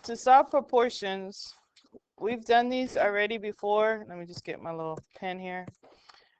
to solve proportions, we've done these already before. Let me just get my little pen here.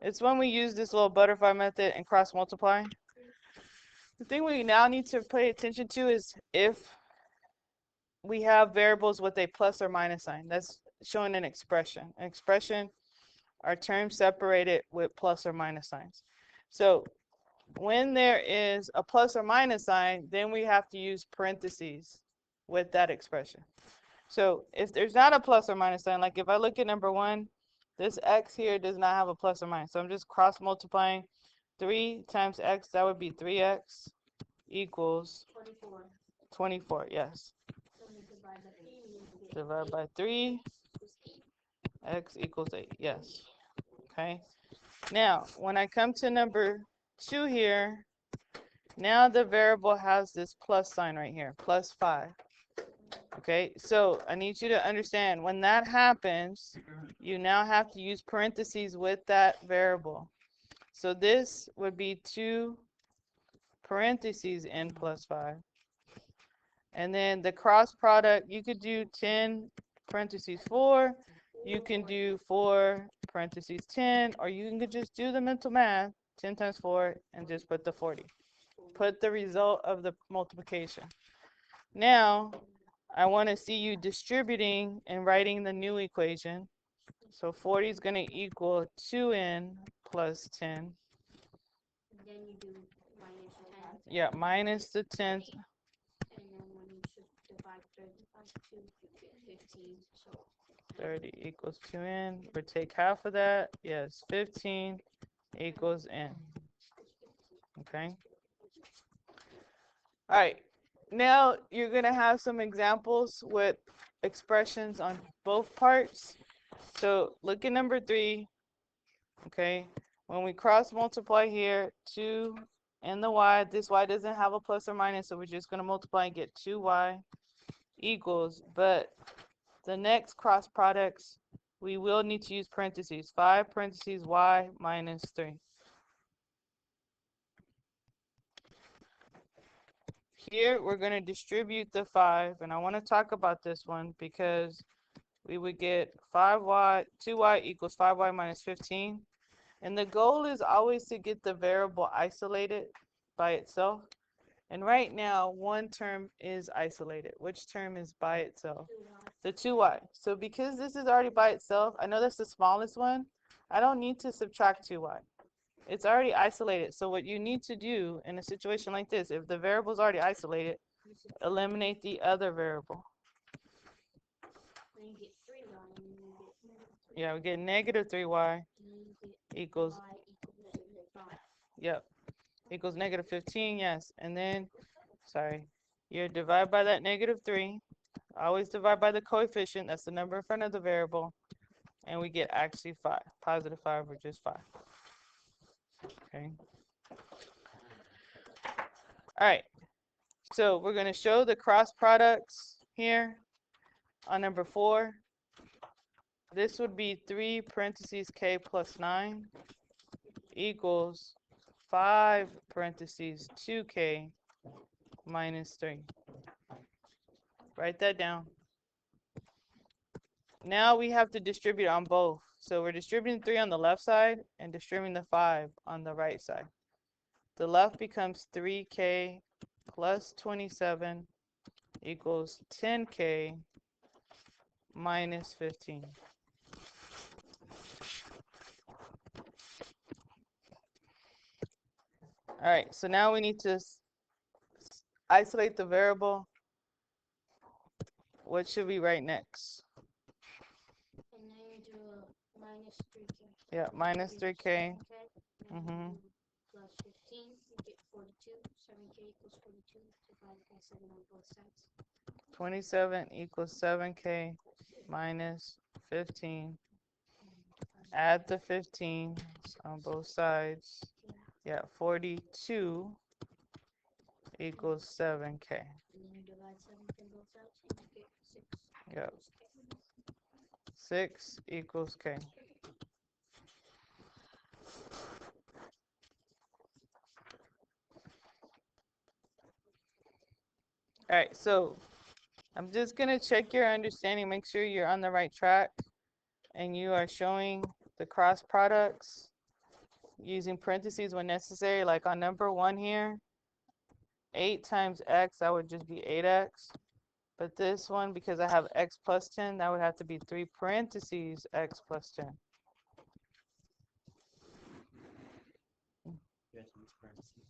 It's when we use this little butterfly method and cross multiply. The thing we now need to pay attention to is if we have variables with a plus or minus sign. That's showing an expression. An expression are terms separated with plus or minus signs. So when there is a plus or minus sign, then we have to use parentheses with that expression. So if there's not a plus or minus sign, like if I look at number 1, this x here does not have a plus or minus. So I'm just cross multiplying 3 times x, that would be 3x equals 24, yes. Divide by 3, x equals 8, yes. Okay. Now, when I come to number 2 here, now the variable has this plus sign right here, plus 5. Okay, so I need you to understand when that happens, you now have to use parentheses with that variable. So this would be 2 parentheses n plus 5. And then the cross product, you could do 10 parentheses 4. You can do 4 parentheses 10, or you can just do the mental math, 10 times 4, and just put the 40. Put the result of the multiplication. Now, I want to see you distributing and writing the new equation. So 40 is going to equal 2n plus 10. Then you do minus 10. Yeah, minus the 10th. And then when you should divide 30 by 2, you get 15. So 30 equals 2n. Or take half of that. Yes, 15 equals n. Okay. All right. Now you're going to have some examples with expressions on both parts. So look at number 3. Okay. When we cross multiply here, 2 and the y, this y doesn't have a plus or minus, so we're just going to multiply and get 2y equals, but the next cross products, we will need to use parentheses. 5 parentheses y minus 3. Here, we're going to distribute the 5, and I want to talk about this one because we would get 2y equals 5y minus 15. And the goal is always to get the variable isolated by itself. And right now, one term is isolated. Which term is by itself? The 2y. So because this is already by itself, I know that's the smallest one. I don't need to subtract 2y. It's already isolated. So what you need to do in a situation like this, if the variable is already isolated, eliminate the other variable. then you get 3y, and then you get Yeah, we get negative 3y equals, y equals 5. yep, equals negative 15, yes. And then, sorry, you divide by that negative 3. Always divide by the coefficient. That's the number in front of the variable. And we get actually 5. Positive 5 or just 5. Okay. All right. So we're going to show the cross products here on number 4. This would be 3 parentheses k plus 9 equals 5 parentheses 2k minus 3. Write that down. Now we have to distribute on both. So we're distributing 3 on the left side and distributing the 5 on the right side. The left becomes 3k plus 27 equals 10k minus 15. All right, so now we need to isolate the variable. What should we write next? And then you do a minus 3k. Yeah, minus 3k. Mm-hmm. Plus 15, you get 42. 7k equals 42. Divided by 7 on both sides. 27 equals 7k minus 15. Add the 15 on both sides. Yeah, 42 equals 7k. And then you divide 7 on both sides, and you get 6. Yep. 6 equals k. All right, so I'm just going to check your understanding, make sure you're on the right track and you are showing the cross products using parentheses when necessary. Like on number 1 here, 8 times x, that would just be 8x. But this one, because I have x plus 10, that would have to be 3 parentheses x plus 10. You have to use parentheses.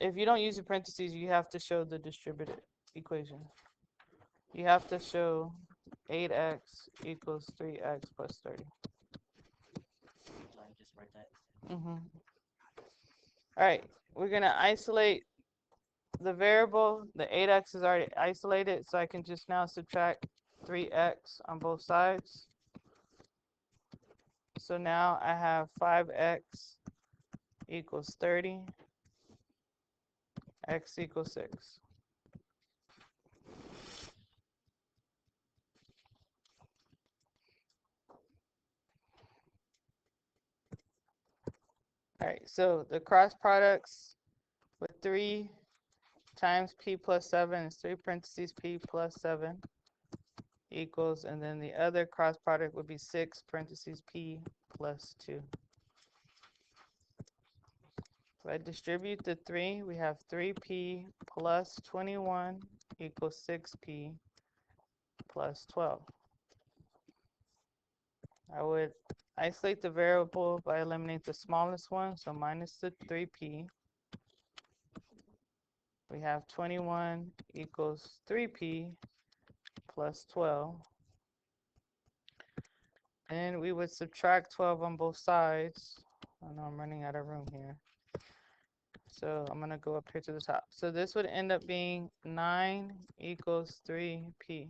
If you don't use the parentheses, you have to show the distributed equation. You have to show 8x equals 3x plus 30. So I just write that. All right, we're going to isolate the variable. The 8x is already isolated, so I can just now subtract 3x on both sides. So now I have 5x equals 30, x equals 6. All right, so the cross products with 3 times p plus 7 is 3 parentheses p plus 7 equals, and then the other cross product would be 6 parentheses p plus 2. If I distribute the 3, we have 3p plus 21 equals 6p plus 12. I would isolate the variable by eliminating the smallest one, so minus the 3p. We have 21 equals 3p plus 12. And we would subtract 12 on both sides. I know I'm running out of room here. So I'm going to go up here to the top. So this would end up being 9 equals 3p.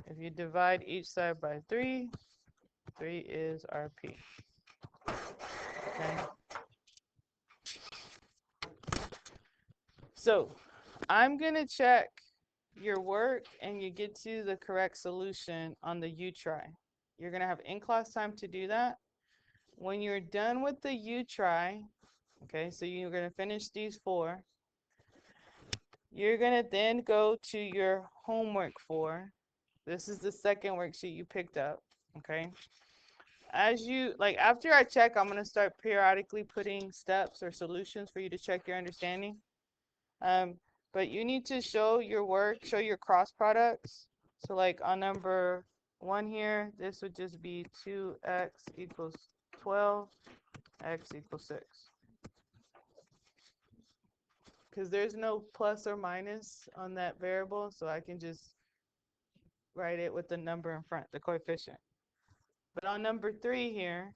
If you divide each side by 3, 3 is our p. Okay. So I'm going to check your work and you get to the correct solution on the U-try. You're going to have in-class time to do that. When you're done with the U-try, okay, so you're going to finish these 4. You're going to then go to your homework 4. This is the second worksheet you picked up, okay? As you, like after I check, I'm going to start periodically putting steps or solutions for you to check your understanding. But you need to show your work, show your cross products. So like on number 1 here, this would just be 2x equals 12, x equals 6. Because there's no plus or minus on that variable, so I can just write it with the number in front, the coefficient. But on number 3 here,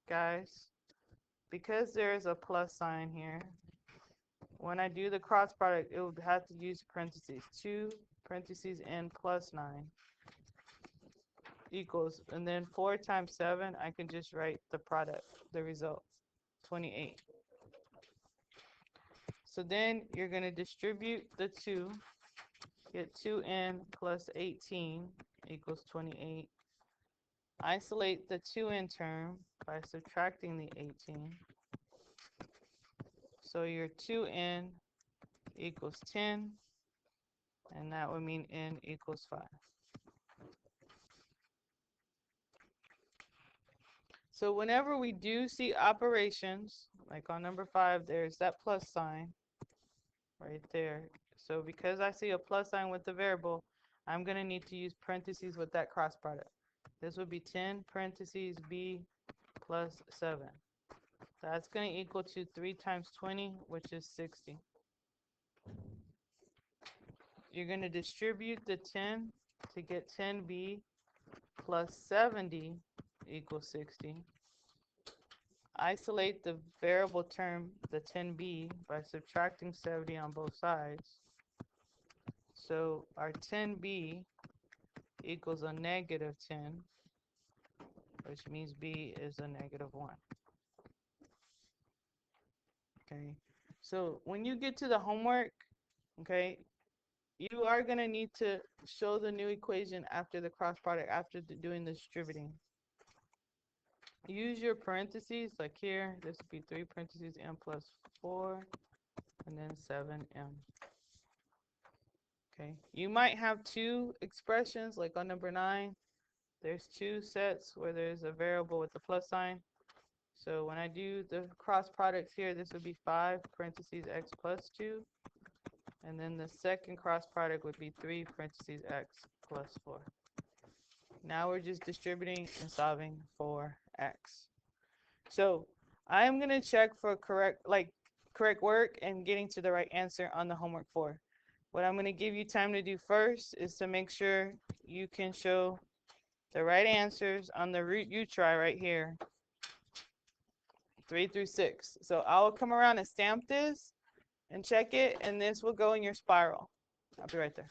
guys, because there's a plus sign here, when I do the cross product, it would have to use parentheses. 2 parentheses n plus 9 equals, and then 4 times 7, I can just write the product, the result, 28. So then you're going to distribute the 2, get 2n plus 18 equals 28. Isolate the 2n term by subtracting the 18. So your 2n equals 10, and that would mean n equals 5. So whenever we do see operations, like on number 5, there's that plus sign right there. So because I see a plus sign with the variable, I'm going to need to use parentheses with that cross product. This would be 10 parentheses b plus 7. That's going to equal to 3 times 20, which is 60. You're going to distribute the 10 to get 10b plus 70 equals 60. Isolate the variable term, the 10b, by subtracting 70 on both sides. So our 10b equals a negative 10, which means b is a negative 1. Okay, so when you get to the homework, okay, you are going to need to show the new equation after the cross product, after doing the distributing. Use your parentheses, like here, this would be 3 parentheses m plus 4, and then 7m. Okay, you might have two expressions, like on number 9, there's two sets where there's a variable with the plus sign. So when I do the cross products here, this would be 5 parentheses x plus 2. And then the second cross product would be 3 parentheses x plus 4. Now we're just distributing and solving for x. So I'm going to check for correct work and getting to the right answer on the homework 4. What I'm going to give you time to do first is to make sure you can show the right answers on the root you try right here, 3 through 6. So I'll come around and stamp this and check it, and this will go in your spiral. I'll be right there.